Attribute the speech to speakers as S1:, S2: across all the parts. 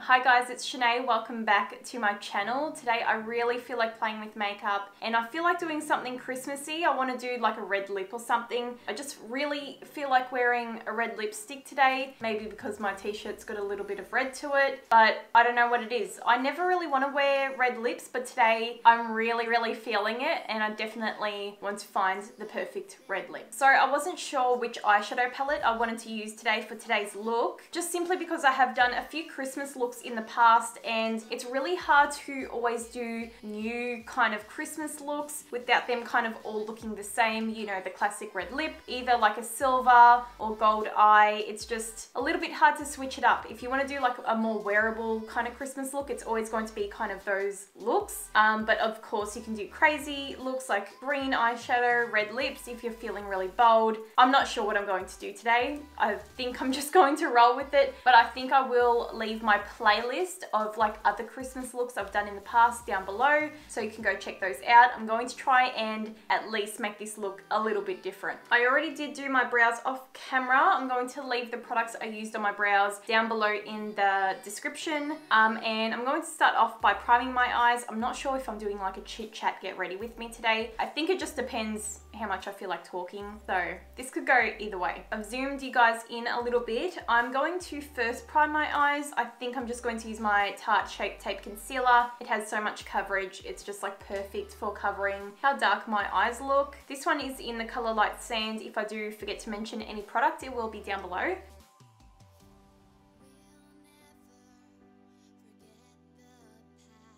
S1: Hi guys, it's Senay. Welcome back to my channel. Today I really feel like playing with makeup and I feel like doing something Christmassy. I want to do like a red lip or something. I just really feel like wearing a red lipstick today. Maybe because my t-shirt's got a little bit of red to it, but I don't know what it is. I never really want to wear red lips, but today I'm really feeling it and I definitely want to find the perfect red lip. So I wasn't sure which eyeshadow palette I wanted to use today for today's look, just simply because I have done a few Christmas looks in the past and it's really hard to always do new kind of Christmas looks without them kind of all looking the same, you know, the classic red lip, either like a silver or gold eye. It's just a little bit hard to switch it up. If you want to do like a more wearable kind of Christmas look, it's always going to be kind of those looks. But of course you can do crazy looks like green eyeshadow, red lips if you're feeling really bold. I'm not sure what I'm going to do today. I think I'm just going to roll with it, but I think I will leave my playlist of like other Christmas looks I've done in the past down below, so you can go check those out. I'm going to try and at least make this look a little bit different. I already did do my brows off camera. I'm going to leave the products I used on my brows down below in the description, and I'm going to start off by priming my eyes. I'm not sure if I'm doing like a chit chat get ready with me today. I think it just depends how much I feel like talking, so this could go either way. I've zoomed you guys in a little bit. I'm going to first prime my eyes. I think I'm just going to use my Tarte Shape Tape Concealer. It has so much coverage. It's just like perfect for covering how dark my eyes look. This one is in the color Light Sand. If I do forget to mention any product, it will be down below.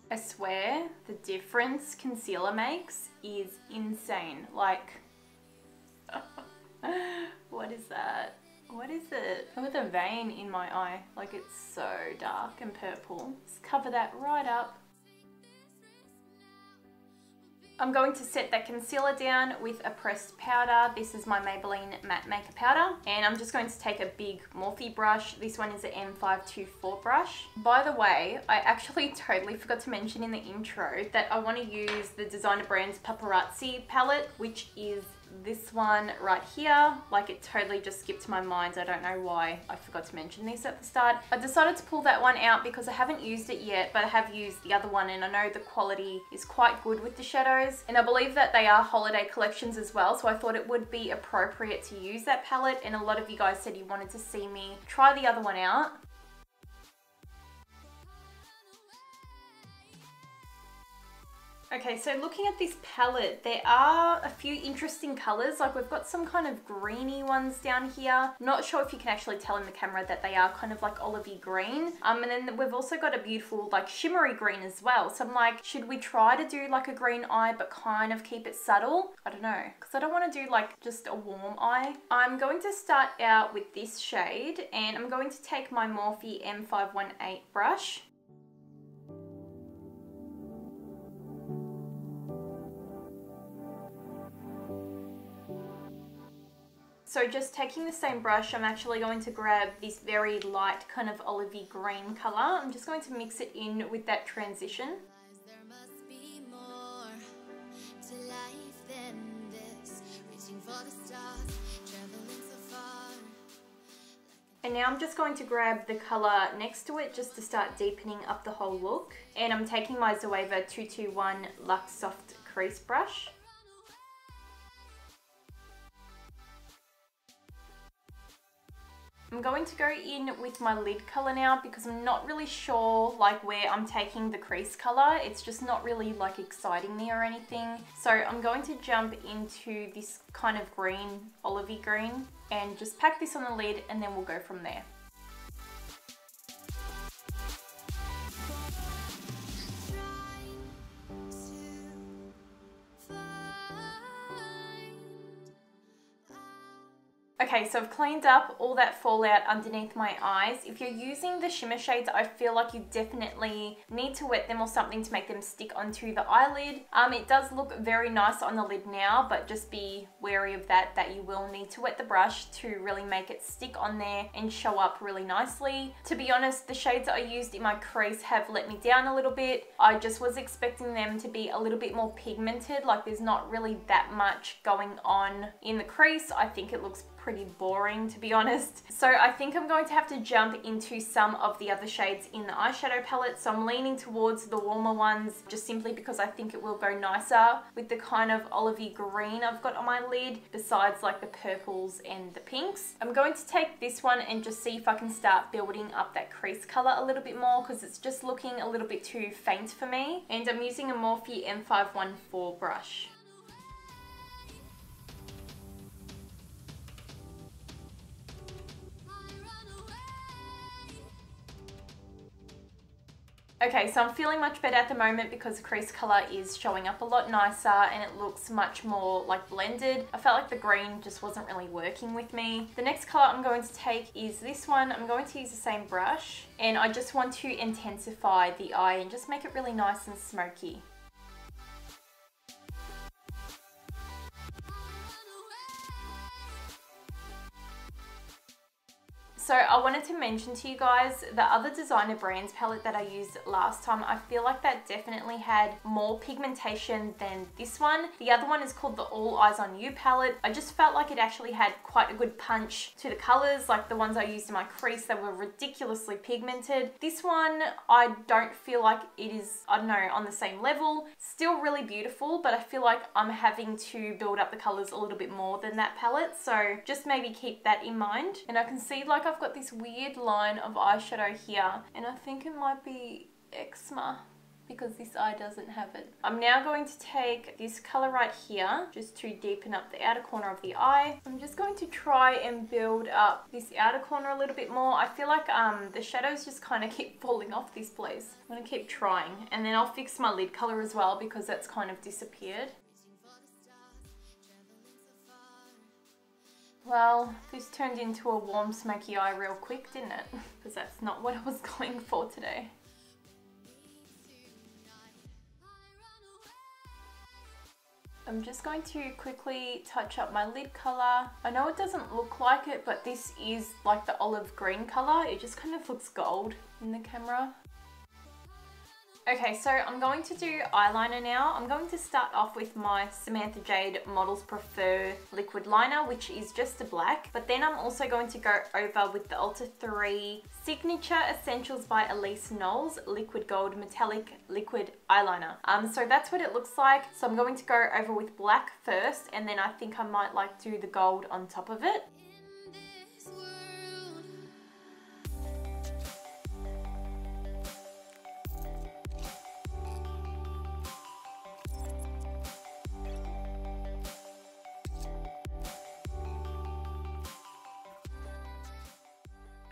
S1: I swear the difference concealer makes is insane. Like, what is that? What is it? Look at the vein in my eye. Like, it's so dark and purple. Just cover that right up. I'm going to set that concealer down with a pressed powder. This is my Maybelline Matte Maker Powder. And I'm just going to take a big Morphe brush. This one is an M524 brush. By the way, I actually totally forgot to mention in the intro that I want to use the designer brand's Papparazzi palette, which is this one right here. Like, it totally just skipped my mind. I don't know why I forgot to mention this at the start. I decided to pull that one out because I haven't used it yet, but I have used the other one and I know the quality is quite good with the shadows, and I believe that they are holiday collections as well, so I thought it would be appropriate to use that palette, and a lot of you guys said you wanted to see me try the other one out. Okay, so looking at this palette, there are a few interesting colors. Like, we've got some kind of greeny ones down here. Not sure if you can actually tell in the camera that they are kind of like olivey green. And then we've also got a beautiful like shimmery green as well. So I'm like, should we try to do like a green eye but kind of keep it subtle? I don't know, because I don't want to do like just a warm eye. I'm going to start out with this shade, and I'm going to take my Morphe M518 brush. So just taking the same brush, I'm actually going to grab this very light kind of olivey green color. I'm just going to mix it in with that transition.
S2: There must be more to life than this, reaching for the stars, traveling so far.
S1: And now I'm just going to grab the color next to it just to start deepening up the whole look. And I'm taking my Zoeva 221 Luxe Soft Crease Brush. I'm going to go in with my lid color now because I'm not really sure like where I'm taking the crease color. It's just not really like exciting me or anything. So I'm going to jump into this kind of green, olivey green, and just pack this on the lid, and then we'll go from there. Okay, so I've cleaned up all that fallout underneath my eyes. If you're using the shimmer shades, I feel like you definitely need to wet them or something to make them stick onto the eyelid. It does look very nice on the lid now, but just be wary of that you will need to wet the brush to really make it stick on there and show up really nicely. To be honest, the shades I used in my crease have let me down a little bit. I just was expecting them to be a little bit more pigmented, like there's not really that much going on in the crease. I think it looks pretty boring, to be honest. So I think I'm going to have to jump into some of the other shades in the eyeshadow palette. So I'm leaning towards the warmer ones just simply because I think it will go nicer with the kind of olivey green I've got on my lid, besides like the purples and the pinks. I'm going to take this one and just see if I can start building up that crease color a little bit more, because it's just looking a little bit too faint for me. And I'm using a Morphe M514 brush. Okay, so I'm feeling much better at the moment because the crease color is showing up a lot nicer and it looks much more like blended. I felt like the green just wasn't really working with me. The next color I'm going to take is this one. I'm going to use the same brush and I just want to intensify the eye and just make it really nice and smoky. So I wanted to mention to you guys the other designer brands palette that I used last time. I feel like that definitely had more pigmentation than this one. The other one is called the All Eyes on You palette. I just felt like it actually had quite a good punch to the colors, like the ones I used in my crease that were ridiculously pigmented. This one, I don't feel like it is, I don't know, on the same level. Still really beautiful, but I feel like I'm having to build up the colors a little bit more than that palette. So just maybe keep that in mind. And I can see like I've got this weird line of eyeshadow here and I think it might be eczema because this eye doesn't have it. I'm now going to take this color right here just to deepen up the outer corner of the eye. I'm just going to try and build up this outer corner a little bit more. I feel like the shadows just kind of keep falling off this place. I'm gonna keep trying and then I'll fix my lid color as well because that's kind of disappeared. Well, this turned into a warm smoky eye real quick, didn't it? Because that's not what I was going for today. I'm just going to quickly touch up my lid color. I know it doesn't look like it, but this is like the olive green color. It just kind of looks gold in the camera. Okay, so I'm going to do eyeliner now. I'm going to start off with my Samantha Jade Models Prefer liquid liner, which is just a black. But then I'm also going to go over with the Ulta 3 Signature Essentials by Elise Knowles Liquid Gold Metallic Liquid Eyeliner. So that's what it looks like. So I'm going to go over with black first, and then I think I might like do the gold on top of it.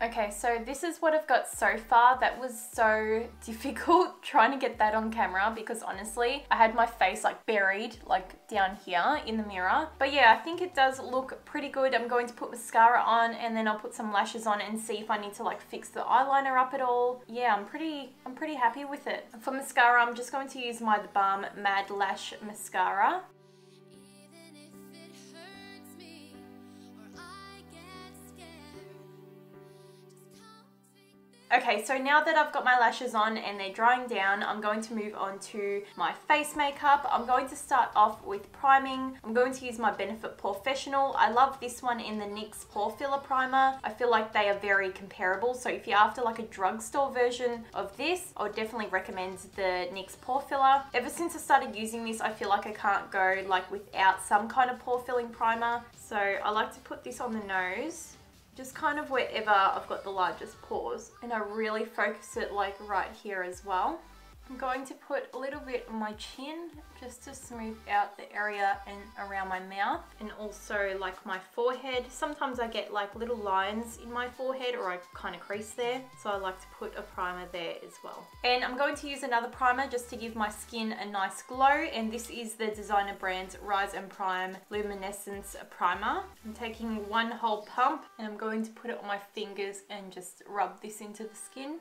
S1: Okay, so this is what I've got so far. That was so difficult trying to get that on camera because honestly, I had my face like buried like down here in the mirror. But yeah, I think it does look pretty good. I'm going to put mascara on and then I'll put some lashes on and see if I need to like fix the eyeliner up at all. Yeah, I'm pretty happy with it. For mascara, I'm just going to use my Balm Mad Lash Mascara. Okay, so now that I've got my lashes on and they're drying down, I'm going to move on to my face makeup. I'm going to start off with priming. I'm going to use my Benefit Porefessional. I love this one in the NYX Pore Filler Primer. I feel like they are very comparable. So if you're after like a drugstore version of this, I would definitely recommend the NYX Pore Filler. Ever since I started using this, I feel like I can't go like without some kind of pore filling primer. So I like to put this on the nose, just kind of wherever I've got the largest pores, and I really focus it like right here as well. I'm going to put a little bit on my chin just to smooth out the area and around my mouth, and also like my forehead. Sometimes I get like little lines in my forehead or I kind of crease there, so I like to put a primer there as well. And I'm going to use another primer just to give my skin a nice glow, and this is the designer brand's Rise and Prime Luminescents primer. I'm taking one whole pump and I'm going to put it on my fingers and just rub this into the skin.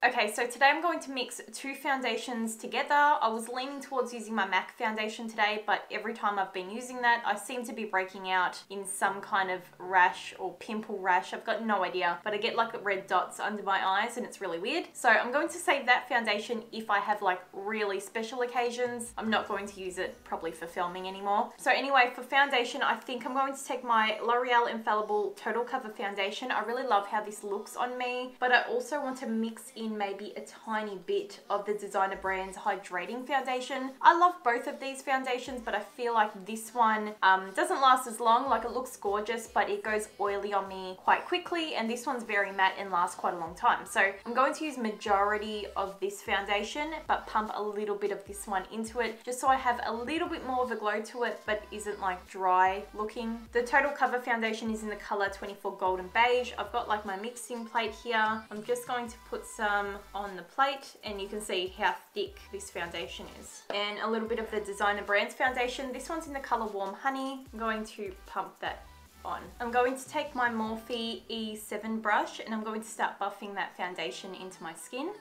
S1: Okay, so today I'm going to mix two foundations together. I was leaning towards using my MAC foundation today, but every time I've been using that, I seem to be breaking out in some kind of rash or pimple rash. I've got no idea, but I get like red dots under my eyes and it's really weird. So I'm going to save that foundation if I have like really special occasions. I'm not going to use it probably for filming anymore. So anyway, for foundation, I think I'm going to take my L'Oreal Infallible Total Cover Foundation. I really love how this looks on me, but I also want to mix in maybe a tiny bit of the designer brand's Hydrating foundation. I love both of these foundations, but I feel like this one doesn't last as long. Like, it looks gorgeous, but it goes oily on me quite quickly, and this one's very matte and lasts quite a long time. So I'm going to use majority of this foundation, but pump a little bit of this one into it, just so I have a little bit more of a glow to it, but isn't like dry looking. The Total Cover foundation is in the color 24 Golden Beige. I've got like my mixing plate here. I'm just going to put some on the plate, and you can see how thick this foundation is. And a little bit of the designer brand's foundation. This one's in the color Warm Honey. I'm going to pump that on. I'm going to take my Morphe E7 brush, and I'm going to start buffing that foundation into my skin.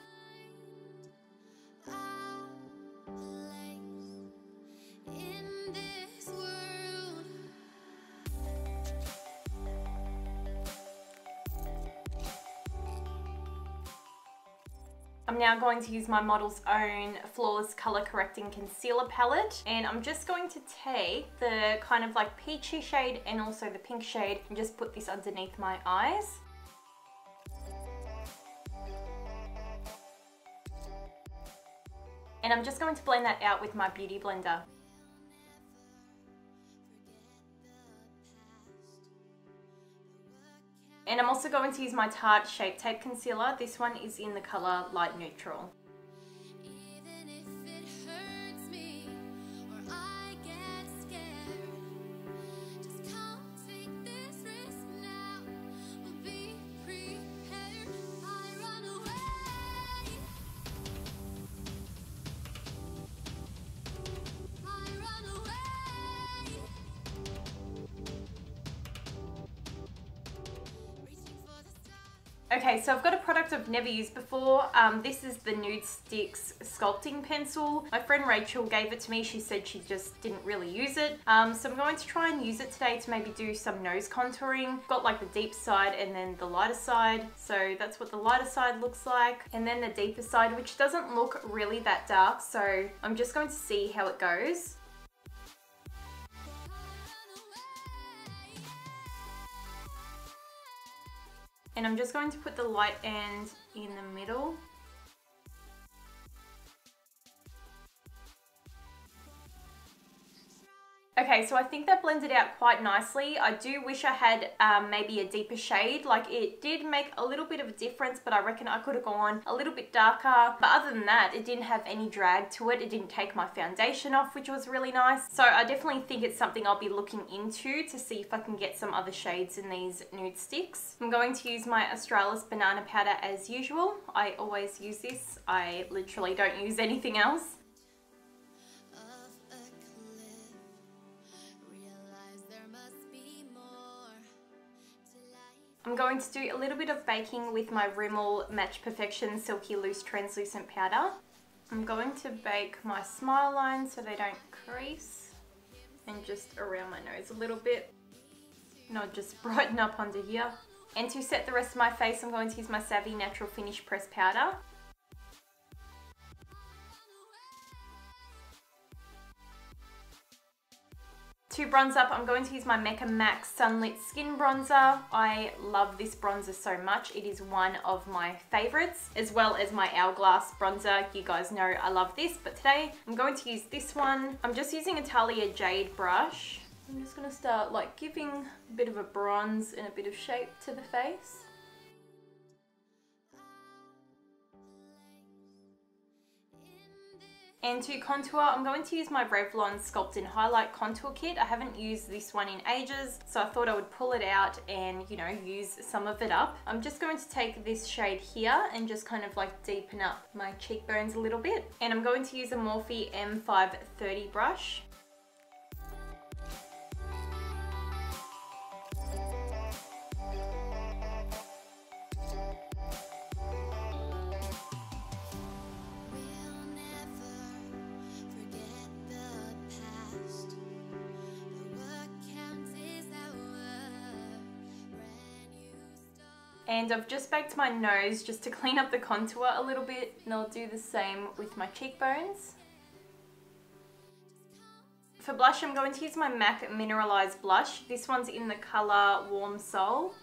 S1: I'm now going to use my Model's Own Flawless Color Correcting Concealer Palette, and I'm just going to take the kind of like peachy shade and also the pink shade and just put this underneath my eyes. And I'm just going to blend that out with my Beauty Blender. And I'm also going to use my Tarte Shape Tape Concealer. This one is in the color Light Neutral. Okay, so I've got a product I've never used before. This is the Nudestix Sculpting Pencil. My friend Rachel gave it to me. She said she just didn't really use it. So I'm going to try and use it today to maybe do some nose contouring. Got like the deep side and then the lighter side. So that's what the lighter side looks like. And then the deeper side, which doesn't look really that dark. So I'm just going to see how it goes. And I'm just going to put the light end in the middle. Okay, so I think that blended out quite nicely. I do wish I had maybe a deeper shade. Like, it did make a little bit of a difference, but I reckon I could have gone a little bit darker. But other than that, it didn't have any drag to it. It didn't take my foundation off, which was really nice. So I definitely think it's something I'll be looking into to see if I can get some other shades in these Nudestix. I'm going to use my Australis banana powder as usual. I always use this. I literally don't use anything else. I'm going to do a little bit of baking with my Rimmel Match Perfection Silky Loose Translucent Powder. I'm going to bake my smile lines so they don't crease, and just around my nose a little bit, and I'll just brighten up under here. And to set the rest of my face, I'm going to use my Savvy Natural Finish Press Powder. To bronze up, I'm going to use my Mecca Max Sunlit Skin Bronzer. I love this bronzer so much. It is one of my favorites, as well as my Hourglass bronzer. You guys know I love this, but today I'm going to use this one. I'm just using a Talia Jade brush. I'm just going to start like giving a bit of a bronze and a bit of shape to the face. And to contour, I'm going to use my Revlon Sculpting Highlight Contour Kit. I haven't used this one in ages, so I thought I would pull it out and, you know, use some of it up. I'm just going to take this shade here and just kind of like deepen up my cheekbones a little bit. And I'm going to use a Morphe M530 brush. And I've just baked my nose just to clean up the contour a little bit, and I'll do the same with my cheekbones. For blush, I'm going to use my MAC Mineralized Blush. This one's in the colour Warm Soul.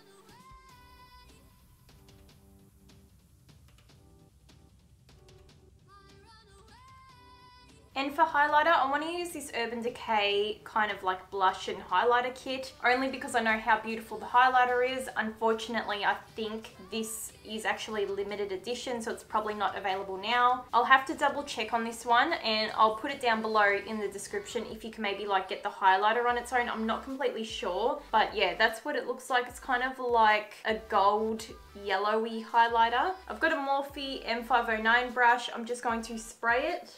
S1: And for highlighter, I want to use this Urban Decay kind of like blush and highlighter kit, only because I know how beautiful the highlighter is. Unfortunately, I think this is actually limited edition, so it's probably not available now. I'll have to double check on this one, and I'll put it down below in the description if you can maybe like get the highlighter on its own. I'm not completely sure, but yeah, that's what it looks like. It's kind of like a gold yellowy highlighter. I've got a Morphe M509 brush. I'm just going to spray it.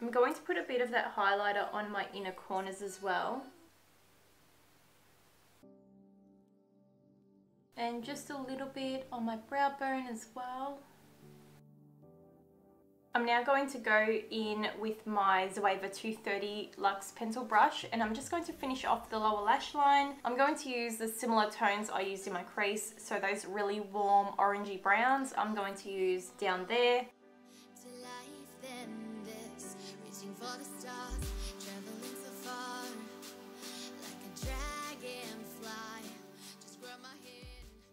S1: I'm going to put a bit of that highlighter on my inner corners as well. And just a little bit on my brow bone as well. I'm now going to go in with my Zoeva 230 Luxe Pencil Brush, and I'm just going to finish off the lower lash line. I'm going to use the similar tones I used in my crease, so those really warm orangey browns I'm going to use down there. For the stars, traveling so far, like a dragonfly, just grab my hand.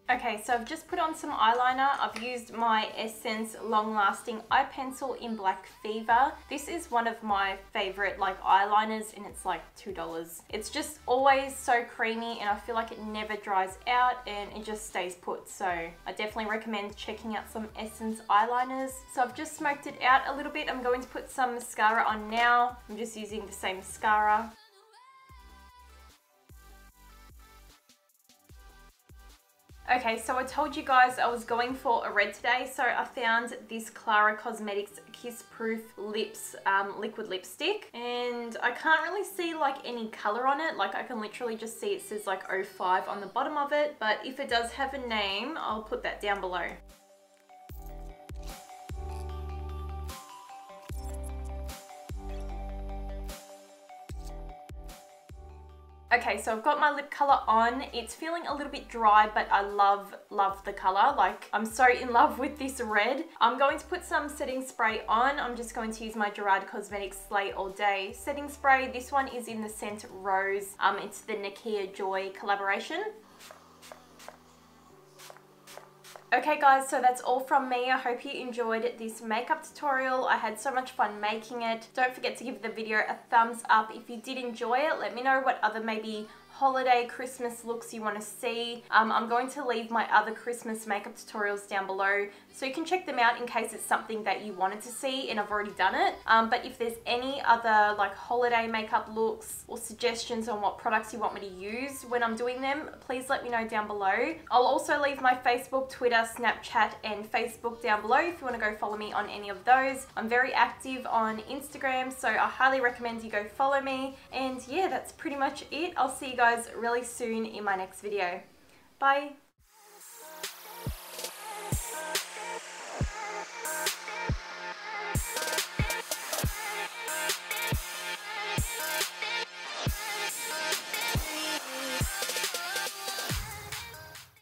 S1: Okay, so I've just put on some eyeliner. I've used my Essence Long Lasting Eye Pencil in Black Fever. This is one of my favorite like eyeliners, and it's like $2. It's just always so creamy, and I feel like it never dries out and it just stays put. So I definitely recommend checking out some Essence eyeliners. So I've just smoked it out a little bit. I'm going to put some mascara on now. I'm just using the same mascara. Okay, so I told you guys I was going for a red today, so I found this Clara Cosmetics Kiss Proof Lips liquid lipstick, and I can't really see like any color on it. Like I can literally just see it says like 05 on the bottom of it, but if it does have a name, I'll put that down below. Okay, so I've got my lip color on. It's feeling a little bit dry, but I love the color. Like, I'm so in love with this red. I'm going to put some setting spray on. I'm just going to use my Gerard Cosmetics Slay All Day setting spray. This one is in the scent Rose. It's the Nakia Joy collaboration. Okay guys, so that's all from me. I hope you enjoyed this makeup tutorial. I had so much fun making it. Don't forget to give the video a thumbs up if you did enjoy it. Let me know what other maybe holiday Christmas looks you want to see. I'm going to leave my other Christmas makeup tutorials down below, so you can check them out in case it's something that you wanted to see and I've already done it. But if there's any other like holiday makeup looks or suggestions on what products you want me to use when I'm doing them, please let me know down below. I'll also leave my Facebook, Twitter, Snapchat and Facebook down below if you want to go follow me on any of those. I'm very active on Instagram, so I highly recommend you go follow me. And yeah, that's pretty much it. I'll see you guys really soon in my next video. Bye!